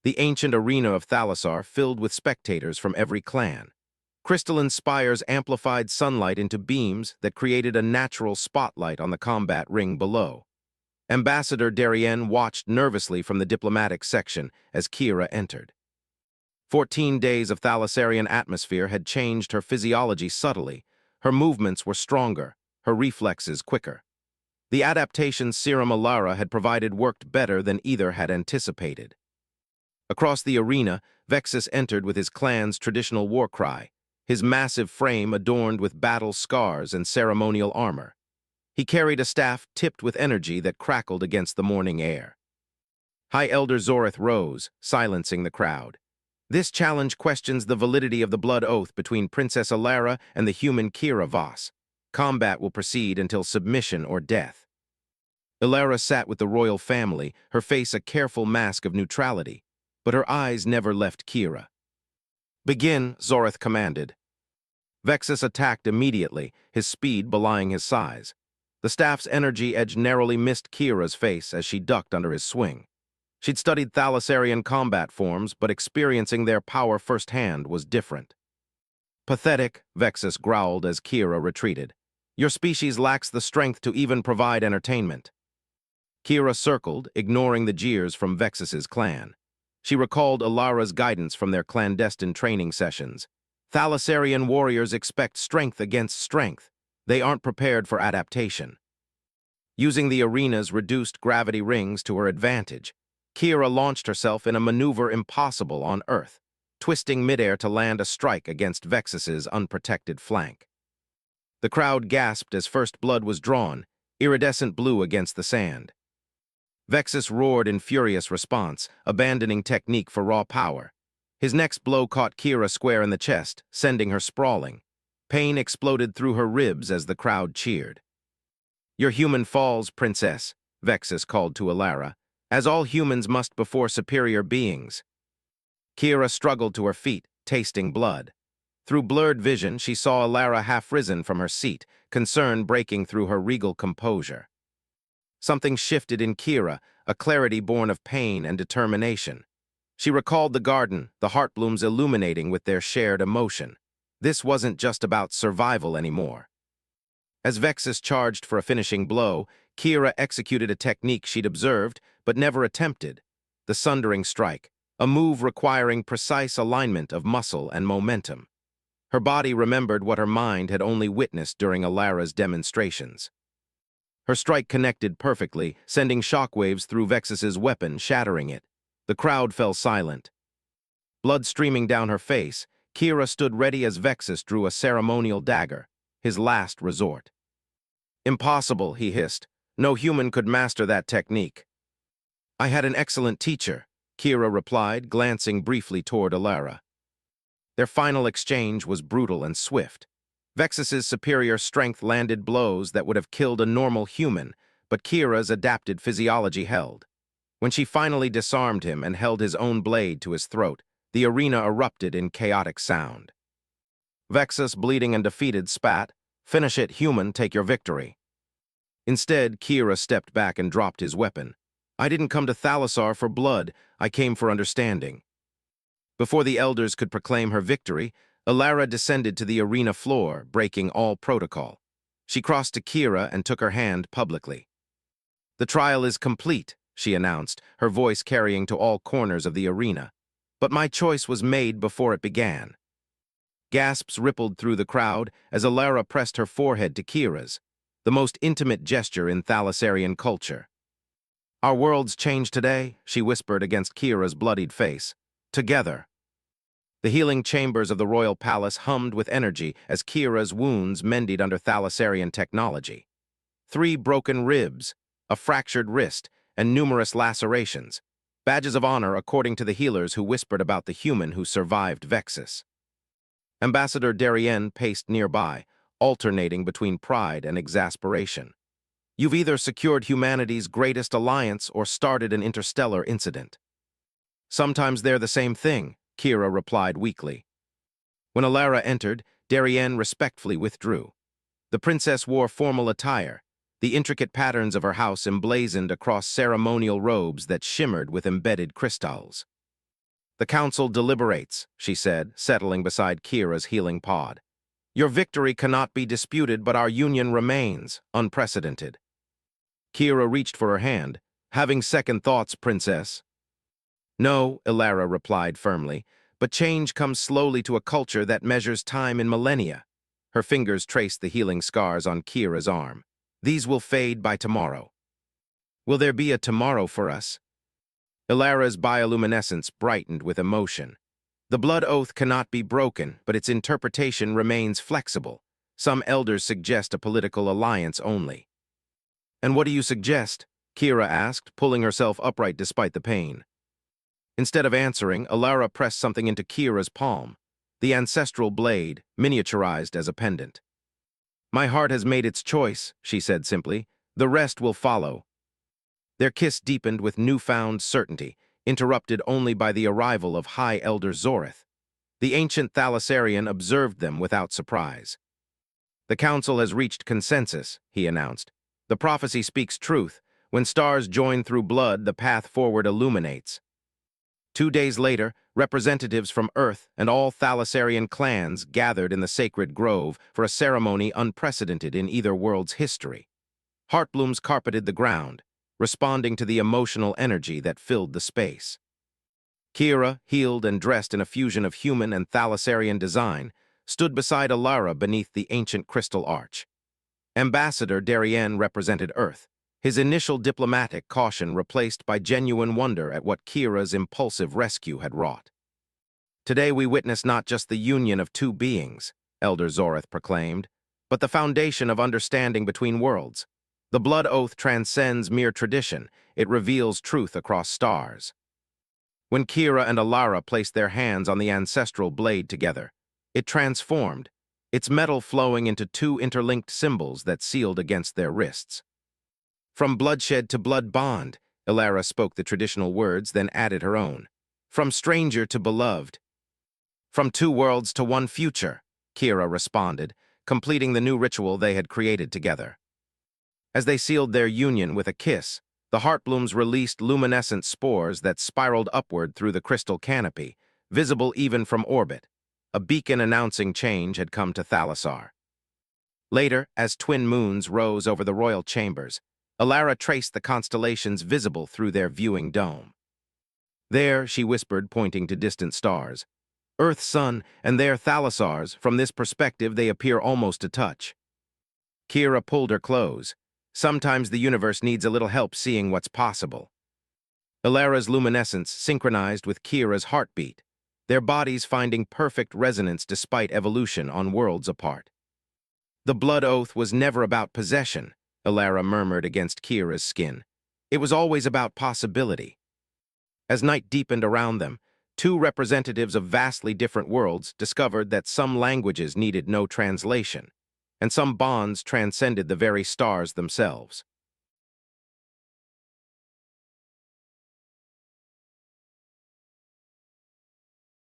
the ancient arena of Thalassar filled with spectators from every clan. Crystalline spires amplified sunlight into beams that created a natural spotlight on the combat ring below. Ambassador Darien watched nervously from the diplomatic section as Kira entered. 14 days of Thalassarian atmosphere had changed her physiology subtly. Her movements were stronger, her reflexes quicker. The adaptation serum Alara had provided worked better than either had anticipated. Across the arena, Vexus entered with his clan's traditional war cry, his massive frame adorned with battle scars and ceremonial armor. He carried a staff tipped with energy that crackled against the morning air. High Elder Zorith rose, silencing the crowd. This challenge questions the validity of the blood oath between Princess Alara and the human Kira Voss. Combat will proceed until submission or death. Alara sat with the royal family, her face a careful mask of neutrality, but her eyes never left Kira. "Begin," Zorith commanded. Vexus attacked immediately, his speed belying his size. The staff's energy edge narrowly missed Kira's face as she ducked under his swing. She'd studied Thalassarian combat forms, but experiencing their power firsthand was different. "Pathetic," Vexus growled as Kira retreated. "Your species lacks the strength to even provide entertainment." Kira circled, ignoring the jeers from Vexus's clan. She recalled Alara's guidance from their clandestine training sessions. Thalassarian warriors expect strength against strength. They aren't prepared for adaptation. Using the arena's reduced gravity rings to her advantage, Kira launched herself in a maneuver impossible on Earth, twisting midair to land a strike against Vexus's unprotected flank. The crowd gasped as first blood was drawn, iridescent blue against the sand. Vexus roared in furious response, abandoning technique for raw power. His next blow caught Kira square in the chest, sending her sprawling. Pain exploded through her ribs as the crowd cheered. "Your human falls, princess," Vexus called to Alara, "as all humans must before superior beings." Kira struggled to her feet, tasting blood. Through blurred vision, she saw Alara half-risen from her seat, concern breaking through her regal composure. Something shifted in Kira, a clarity born of pain and determination. She recalled the garden, the heartblooms illuminating with their shared emotion. This wasn't just about survival anymore. As Vexus charged for a finishing blow, Kira executed a technique she'd observed but never attempted, the sundering strike, a move requiring precise alignment of muscle and momentum. Her body remembered what her mind had only witnessed during Alara's demonstrations. Her strike connected perfectly, sending shockwaves through Vexus's weapon, shattering it. The crowd fell silent. Blood streaming down her face, Kira stood ready as Vexus drew a ceremonial dagger, his last resort. "Impossible," he hissed. "No human could master that technique." "I had an excellent teacher," Kira replied, glancing briefly toward Alara. Their final exchange was brutal and swift. Vexus's superior strength landed blows that would have killed a normal human, but Kira's adapted physiology held. When she finally disarmed him and held his own blade to his throat, the arena erupted in chaotic sound. Vexus, bleeding and defeated, spat, "Finish it, human, take your victory." Instead, Kira stepped back and dropped his weapon. "I didn't come to Thalassar for blood, I came for understanding." Before the elders could proclaim her victory, Alara descended to the arena floor, breaking all protocol. She crossed to Kira and took her hand publicly. "The trial is complete," she announced, her voice carrying to all corners of the arena. "But my choice was made before it began." Gasps rippled through the crowd as Alara pressed her forehead to Kira's, the most intimate gesture in Thalassarian culture. "Our worlds changed today," she whispered against Kira's bloodied face. "Together." The healing chambers of the royal palace hummed with energy as Kira's wounds mended under Thalassarian technology. 3 broken ribs, a fractured wrist, and numerous lacerations, badges of honor according to the healers who whispered about the human who survived Vexus. Ambassador Darien paced nearby, alternating between pride and exasperation. "You've either secured humanity's greatest alliance or started an interstellar incident." "Sometimes they're the same thing," Kira replied weakly. When Alara entered, Darien respectfully withdrew. The princess wore formal attire, the intricate patterns of her house emblazoned across ceremonial robes that shimmered with embedded crystals. The council deliberates, she said, settling beside Kira's healing pod. Your victory cannot be disputed, but our union remains unprecedented. Kira reached for her hand. Having second thoughts, princess. No, Ilara replied firmly, but change comes slowly to a culture that measures time in millennia. Her fingers traced the healing scars on Kira's arm. These will fade by tomorrow. Will there be a tomorrow for us? Ilara's bioluminescence brightened with emotion. The blood oath cannot be broken, but its interpretation remains flexible. Some elders suggest a political alliance only. And what do you suggest? Kira asked, pulling herself upright despite the pain. Instead of answering, Ilara pressed something into Kira's palm, the ancestral blade, miniaturized as a pendant. My heart has made its choice, she said simply. The rest will follow. Their kiss deepened with newfound certainty, interrupted only by the arrival of High Elder Zorith. The ancient Thalassarian observed them without surprise. The council has reached consensus, he announced. The prophecy speaks truth. When stars join through blood, the path forward illuminates. 2 days later, representatives from Earth and all Thalassarian clans gathered in the sacred grove for a ceremony unprecedented in either world's history. Heartblooms carpeted the ground, responding to the emotional energy that filled the space. Kira, healed and dressed in a fusion of human and Thalassarian design, stood beside Ilara beneath the ancient crystal arch. Ambassador Darien represented Earth, his initial diplomatic caution replaced by genuine wonder at what Kira's impulsive rescue had wrought. Today we witness not just the union of two beings, Elder Zorith proclaimed, but the foundation of understanding between worlds. The blood oath transcends mere tradition, it reveals truth across stars. When Kira and Ilara placed their hands on the ancestral blade together, it transformed, its metal flowing into two interlinked symbols that sealed against their wrists. From bloodshed to blood bond, Ilara spoke the traditional words, then added her own. From stranger to beloved. From two worlds to one future, Kira responded, completing the new ritual they had created together. As they sealed their union with a kiss, the Heartblooms released luminescent spores that spiraled upward through the crystal canopy, visible even from orbit. A beacon announcing change had come to Thalassar. Later, as twin moons rose over the royal chambers, Ilara traced the constellations visible through their viewing dome. There, she whispered, pointing to distant stars. Earth, Sun, and their Thalassars, from this perspective they appear almost to touch. Kira pulled her close. Sometimes the universe needs a little help seeing what's possible. Ilara's luminescence synchronized with Kira's heartbeat, their bodies finding perfect resonance despite evolution on worlds apart. The blood oath was never about possession, Ilara murmured against Kira's skin. It was always about possibility. As night deepened around them, two representatives of vastly different worlds discovered that some languages needed no translation, and some bonds transcended the very stars themselves.